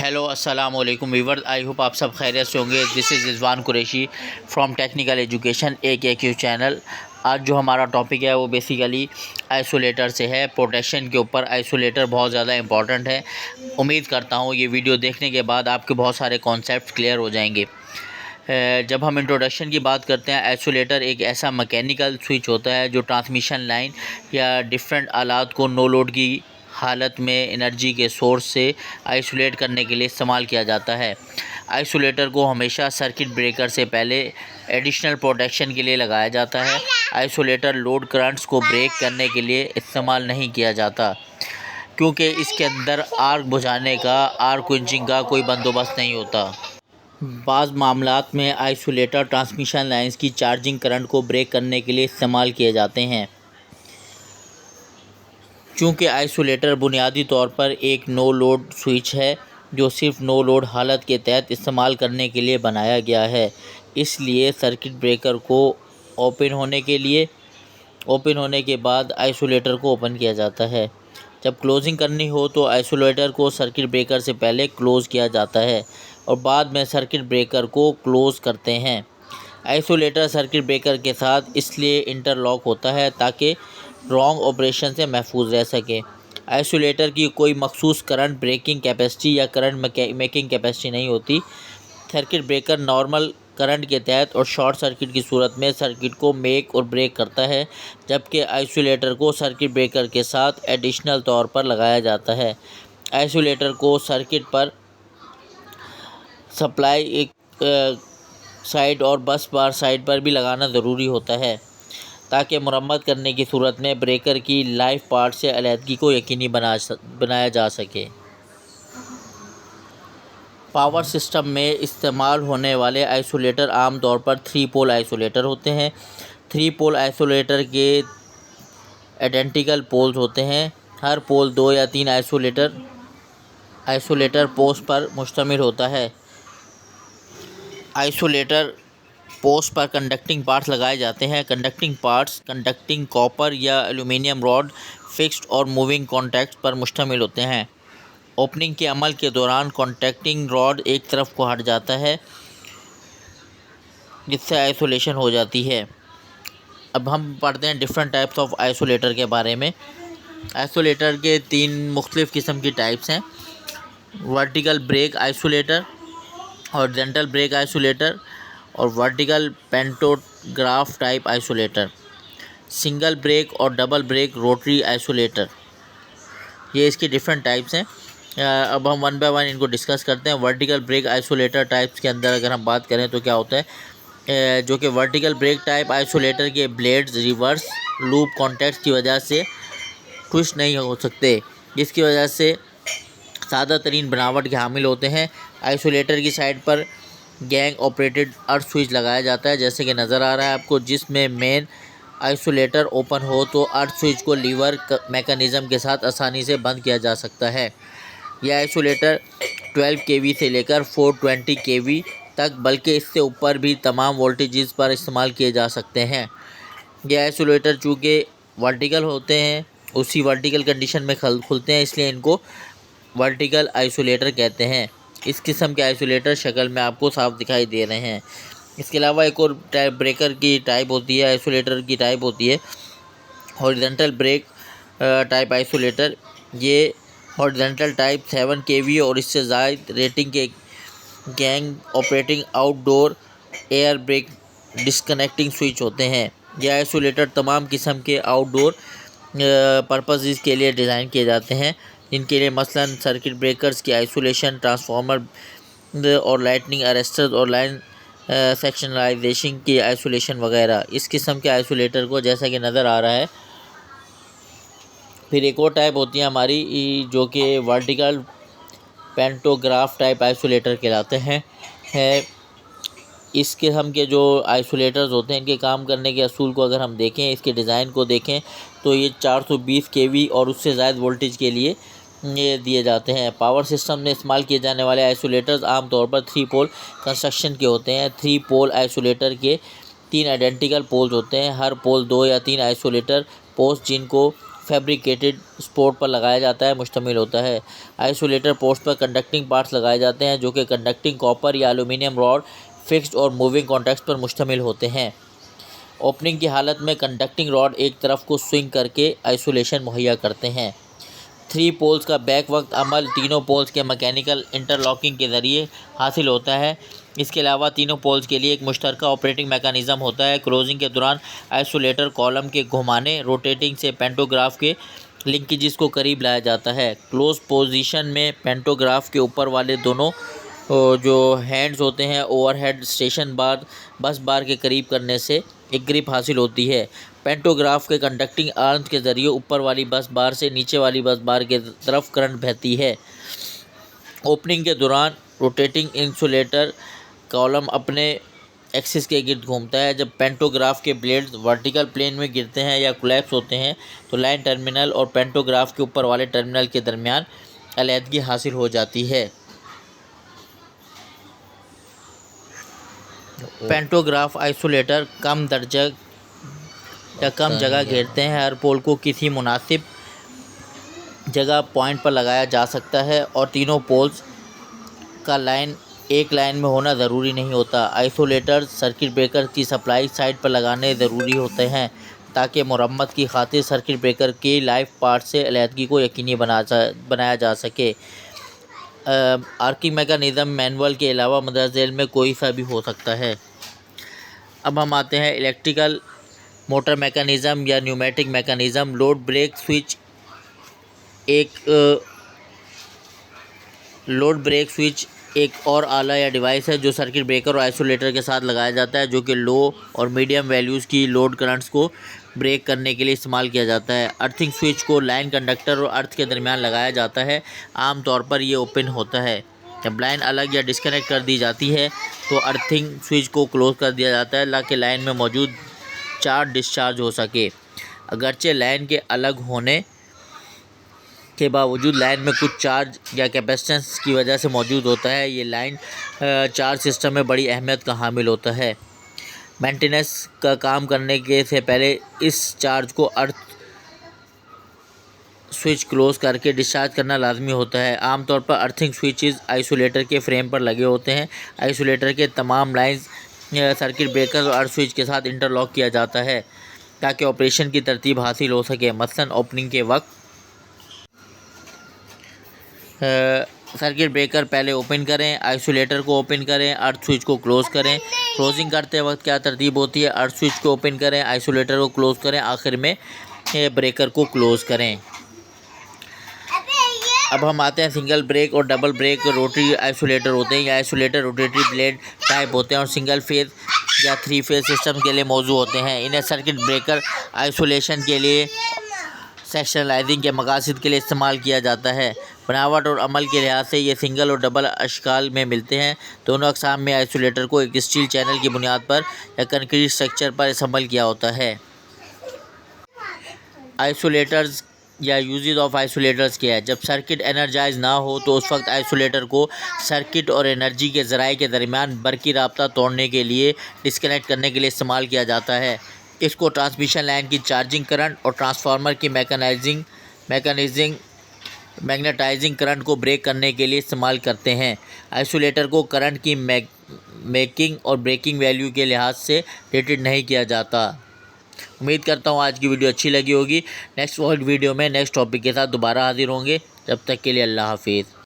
Hello अस्सलाम वालेकुम Weaver, I hope आप सब खैरियत से होंगे। This is Rizwan Qureshi from technical education AKQ channel. आज जो हमारा टॉपिक है वो बेसिकली आइसोलेटर से है, प्रोटेक्शन के ऊपर। आइसोलेटर बहुत ज़्यादा इंपॉर्टेंट है। उम्मीद करता हूँ ये वीडियो देखने के बाद आपके बहुत सारे कॉन्सेप्ट क्लियर हो जाएंगे। जब हम इंट्रोडक्शन की बात करते हैं, आइसोलेटर एक ऐसा मैकेनिकल स्विच होता है जो ट्रांसमिशन लाइन या डिफरेंट आलात को नो लोड की हालत में एनर्जी के सोर्स से आइसोलेट करने के लिए इस्तेमाल किया जाता है। आइसोलेटर को हमेशा सर्किट ब्रेकर से पहले एडिशनल प्रोटेक्शन के लिए लगाया जाता है। आइसोलेटर लोड करंट्स को ब्रेक करने के लिए इस्तेमाल नहीं किया जाता क्योंकि इसके अंदर आर्क बुझाने का, आर्क क्विंचिंग का कोई बंदोबस्त नहीं होता। बाज़ मामलात में आइसोलेटर ट्रांसमिशन लाइंस की चार्जिंग करंट को ब्रेक करने के लिए इस्तेमाल किए जाते हैं। चूँकि आइसोलेटर बुनियादी तौर पर एक नो लोड स्विच है जो सिर्फ नो लोड हालत के तहत इस्तेमाल करने के लिए बनाया गया है, इसलिए सर्किट ब्रेकर को ओपन होने के बाद आइसोलेटर को ओपन किया जाता है। जब क्लोजिंग करनी हो तो आइसोलेटर को सर्किट ब्रेकर से पहले क्लोज़ किया जाता है और बाद में सर्किट ब्रेकर को क्लोज़ करते हैं। आइसोलेटर सर्किट ब्रेकर के साथ इसलिए इंटरलॉक होता है ताकि रॉन्ग ऑपरेशन से महफूज रह सके। आइसोलेटर की कोई मखसूस करंट ब्रेकिंग कैपेसिटी या करंट मेकिंग कैपेसिटी नहीं होती। सर्किट ब्रेकर नॉर्मल करंट के तहत और शॉर्ट सर्किट की सूरत में सर्किट को मेक और ब्रेक करता है, जबकि आइसोलेटर को सर्किट ब्रेकर के साथ एडिशनल तौर पर लगाया जाता है। आइसोलेटर को सर्किट पर सप्लाई एक साइड और बस बार साइड पर भी लगाना ज़रूरी होता है ताकि मरम्मत करने की सूरत में ब्रेकर की लाइफ पार्ट से अलहदगी को यकीनी बनाया जा सके। पावर सिस्टम में इस्तेमाल होने वाले आइसोलेटर आम तौर पर 3 पोल आइसोलेटर होते हैं। 3 पोल आइसोलेटर के आइडेंटिकल पोल्स होते हैं। हर पोल 2 या 3 आइसोलेटर पोस्ट पर मुश्तमिल होता है। आइसोलेटर पोस्ट पर कंडक्टिंग पार्ट्स लगाए जाते हैं। कंडक्टिंग पार्ट्स कंडक्टिंग कॉपर या एल्युमिनियम रॉड, फिक्स्ड और मूविंग कॉन्टैक्ट पर मुश्तमिल होते हैं। ओपनिंग के अमल के दौरान कॉन्टैक्टिंग रॉड एक तरफ को हट जाता है जिससे आइसोलेशन हो जाती है। अब हम पढ़ते हैं डिफरेंट टाइप्स ऑफ आइसोलेटर के बारे में। आइसोलेटर के 3 मुख्तलिफ़ किस्म की टाइप्स हैं: vertical break isolator, horizontal break isolator और vertical pantograph type isolator, single break और डबल ब्रेक रोटरी आइसोलेटर। ये इसकी डिफरेंट टाइप्स हैं। अब हम वन बाय वन इनको डिस्कस करते हैं। वर्टिकल ब्रेक आइसोलेटर टाइप्स के अंदर अगर हम बात करें तो क्या होता है, जो कि वर्टिकल ब्रेक टाइप आइसोलेटर के ब्लेड्स रिवर्स लूप कॉन्टैक्ट की वजह से ट्विस्ट नहीं हो सकते, जिसकी वजह से सादा तरीन बनावट के हामिल होते हैं। आइसोलेटर की साइड पर गैंग ऑपरेटेड अर्थ स्विच लगाया जाता है, जैसे कि नज़र आ रहा है आपको, जिसमें मेन आइसोलेटर ओपन हो तो अर्थ स्विच को लीवर मैकेनिज़्म के साथ आसानी से बंद किया जा सकता है। यह आइसोलेटर 12 kV से लेकर 420 kV तक, बल्कि इससे ऊपर भी तमाम वोल्टेजेस पर इस्तेमाल किए जा सकते हैं। यह आइसोलेटर चूँकि वर्टिकल होते हैं, उसी वर्टिकल कंडीशन में खुलते हैं, इसलिए इनको वर्टिकल आइसोलेटर कहते हैं। इस किस्म के आइसोलेटर शक्ल में आपको साफ दिखाई दे रहे हैं। इसके अलावा एक और टाइप ब्रेकर की टाइप होती है, आइसोलेटर की टाइप होती है हॉरिजॉन्टल ब्रेक टाइप आइसोलेटर। ये हॉरिजॉन्टल टाइप 7 kV और इससे ज़ायद रेटिंग के gang operating outdoor air brake disconnecting switch होते हैं। यह आइसोलेटर तमाम किस्म के आउटडोर पर्पसेस के लिए डिज़ाइन किए जाते हैं, जिनके लिए मसलन सर्किट ब्रेकर्स की आइसोलेशन, ट्रांसफार्मर और लाइटनिंग अरेस्टर्स और लाइन सेक्शनलाइजेशन की आइसोलेशन वगैरह। इस किस्म के आइसोलेटर को जैसा कि नज़र आ रहा है। फिर एक और टाइप होती है हमारी जो कि वर्टिकल पेंटोग्राफ टाइप आइसोलेटर कहलाते हैं। इस किस्म के जो आइसोलेटर्स होते हैं, इनके काम करने के असूल को अगर हम देखें, इसके डिज़ाइन को देखें तो ये 420 kV और उससे ज़ायद वोल्टेज के लिए ये दिए जाते हैं। पावर सिस्टम में इस्तेमाल किए जाने वाले आइसोलेटर्स आमतौर पर 3 पोल कंस्ट्रक्शन के होते हैं। 3 पोल आइसोलेटर के 3 आइडेंटिकल पोल्स होते हैं। हर पोल 2 या 3 आइसोलेटर पोस्ट जिनको फैब्रिकेटेड सपोर्ट पर लगाया जाता है मुश्तमिल होता है। आइसोलेटर पोस्ट पर कंडक्टिंग पार्ट्स लगाए जाते हैं जो कि कंडक्टिंग कॉपर या एल्यूमिनियम रॉड फिक्स्ड और मूविंग कॉन्टैक्ट्स पर मुश्तमिल होते हैं। ओपनिंग की हालत में कंडक्टिंग रॉड एक तरफ को स्विंग करके आइसोलेशन मुहैया करते हैं। 3 पोल्स का बैक वक्त अमल तीनों पोल्स के मैकेनिकल इंटरलॉकिंग के ज़रिए हासिल होता है। इसके अलावा तीनों पोल्स के लिए एक मुश्तरका ऑपरेटिंग मैकेनिज़्म होता है। क्लोजिंग के दौरान आइसोलेटर कॉलम के घुमाने रोटेटिंग से पेंटोग्राफ के लिंकेजेस को करीब लाया जाता है। क्लोज पोजीशन में पेंटोग्राफ के ऊपर वाले दोनों जो हैंड्स होते हैं ओवरहेड स्टेशन बार बस बार के करीब करने से एक ग्रिप हासिल होती है। पेंटोग्राफ के कंडक्टिंग आर्म्स के ज़रिए ऊपर वाली बस बार से नीचे वाली बस बार के तरफ करंट बहती है। ओपनिंग के दौरान रोटेटिंग इंसुलेटर कॉलम अपने एक्सिस के गिर्द घूमता है। जब पेंटोग्राफ के ब्लेड्स वर्टिकल प्लेन में गिरते हैं या कोलैप्स होते हैं तो लाइन टर्मिनल और पेंटोग्राफ के ऊपर वाले टर्मिनल के दरमियान अलहदगी हासिल हो जाती है। पेंटोग्राफ आइसोलेटर कम दर्जा या कम जगह घेरते हैं। हर पोल को किसी मुनासिब जगह पॉइंट पर लगाया जा सकता है और तीनों पोल्स का लाइन एक लाइन में होना ज़रूरी नहीं होता। आइसोलेटर सर्किट ब्रेकर की सप्लाई साइड पर लगाने ज़रूरी होते हैं ताकि मरम्मत की खातिर सर्किट ब्रेकर के लाइव पार्ट से अलहदगी को यकीनी बनाया जा सके। आर्किंग मैकेनिज़्म मैनुअल के अलावा मदर झेल में कोई सा भी हो सकता है। अब हम आते हैं इलेक्ट्रिकल मोटर मैकेनिज़्म या pneumatic mechanism. Load break switch एक और आला या डिवाइस है जो सर्किट ब्रेकर और आइसोलेटर के साथ लगाया जाता है जो कि लो और मीडियम वैल्यूज़ की लोड करंट्स को ब्रेक करने के लिए इस्तेमाल किया जाता है। अर्थिंग स्विच को लाइन कंडक्टर और अर्थ के दरमियान लगाया जाता है। आमतौर पर ये ओपन होता है। जब लाइन अलग या डिस्कनेक्ट कर दी जाती है तो अर्थिंग स्विच को क्लोज कर दिया जाता है ताकि लाइन में मौजूद चार्ज डिस्चार्ज हो सके। अगरचे लाइन के अलग होने के बावजूद लाइन में कुछ चार्ज या कैपेसिटेंस की वजह से मौजूद होता है। ये लाइन चार्ज सिस्टम में बड़ी अहमियत का हामिल होता है। मेंटेनेंस का काम करने के से पहले इस चार्ज को अर्थ स्विच क्लोज करके डिस्चार्ज करना लाजमी होता है। आमतौर पर अर्थिंग स्विचेस आइसोलेटर के फ्रेम पर लगे होते हैं। आइसोलेटर के तमाम लाइंस सर्किट ब्रेकर और अर्थ स्विच के साथ इंटरलॉक किया जाता है ताकि ऑपरेशन की तरतीब हासिल हो सके। मसलन ओपनिंग के वक्त सर्किट ब्रेकर पहले ओपन करें, आइसोलेटर को ओपन करें, अर्थ स्विच को क्लोज़ करें। क्लोजिंग करते वक्त क्या तरतीब होती है? अर्थ स्विच को ओपन करें, आइसोलेटर को क्लोज़ करें, आखिर में ब्रेकर को क्लोज़ करें। अब हम आते हैं सिंगल ब्रेक और डबल ब्रेक रोटरी आइसोलेटर होते हैं। ये आइसोलेटर रोटेटरी ब्लेड टाइप होते हैं और सिंगल फेज़ या 3 फेज़ सिस्टम के लिए मौजूद होते हैं। इन्हें सर्किट ब्रेकर आइसोलेशन के लिए सेक्शनलाइजिंग के मकासद के लिए इस्तेमाल किया जाता है। बनावट और अमल के लिहाज से ये सिंगल और डबल अशकाल में मिलते हैं। दोनों अक़साम में आइसोलेटर को एक स्टील चैनल की बुनियाद पर या कंक्रीट स्ट्रक्चर पर असम्बल किया होता है। आइसोलेटर्स या यूजेस ऑफ आइसोलेटर्स क्या है? जब सर्किट एनर्जाइज ना हो तो उस वक्त आइसोलेटर को सर्किट और एनर्जी के ज़राए के दरमियान बरक़ी राब्ता तोड़ने के लिए डिस्कनेक्ट करने के लिए इस्तेमाल किया जाता है। इसको ट्रांसमिशन लाइन की चार्जिंग करंट और ट्रांसफार्मर की मैग्नेटाइजिंग करंट को ब्रेक करने के लिए इस्तेमाल करते हैं। आइसोलेटर को करंट की मेकिंग और ब्रेकिंग वैल्यू के लिहाज से रेटेड नहीं किया जाता। उम्मीद करता हूँ आज की वीडियो अच्छी लगी होगी। नेक्स्ट वीडियो में नेक्स्ट टॉपिक के साथ दोबारा हाजिर होंगे। जब तक के लिए अल्लाह हाफिज़।